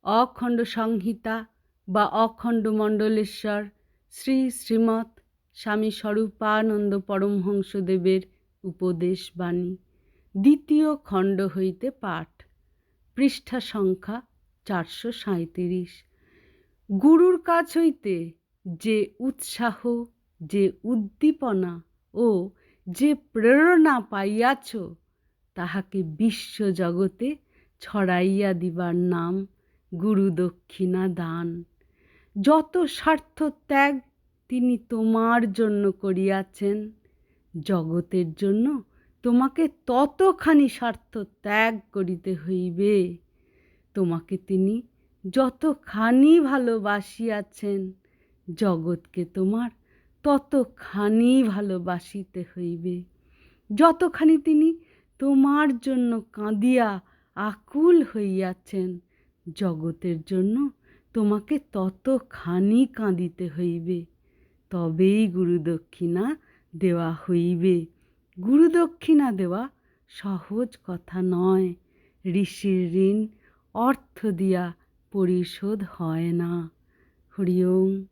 অখণ্ড সংহিতা বা অখণ্ড মণ্ডলেশ্বর শ্রী শ্রীমৎ স্বামী স্বরূপানন্দ পরমহংসদেবের উপদেশ বাণী, দ্বিতীয় খণ্ড হইতে পাঠ। পৃষ্ঠা সংখ্যা 437। গুরুর কাছ হইতে যে উৎসাহ, যে উদ্দীপনা ও যে প্রেরণা পাইয়াছ, তাহাকে বিশ্বজগতে ছড়াইয়া দিবার নাম গুরুদক্ষিণা দান। যত স্বার্থ ত্যাগ তিনি তোমার জন্য করিয়াছেন, জগতের জন্য তোমাকে ততখানি স্বার্থ ত্যাগ করিতে হইবে। তোমাকে তিনি যতখানি ভালোবাসিয়াছেন, জগৎকে তোমার ততখানি ভালোবাসিতে হইবে। যতখানি তিনি তোমার জন্য কাঁদিয়া আকুল হইয়াছেন, জগতের জন্য তোমাকে ততখানি কাঁদিতে হইবে। তবেই গুরুদক্ষিণা দেওয়া হইবে। গুরুদক্ষিণা দেওয়া সহজ কথা নয়। ঋষির ঋণ অর্থ দিয়া পরিশোধ হয় না। হরি ওম।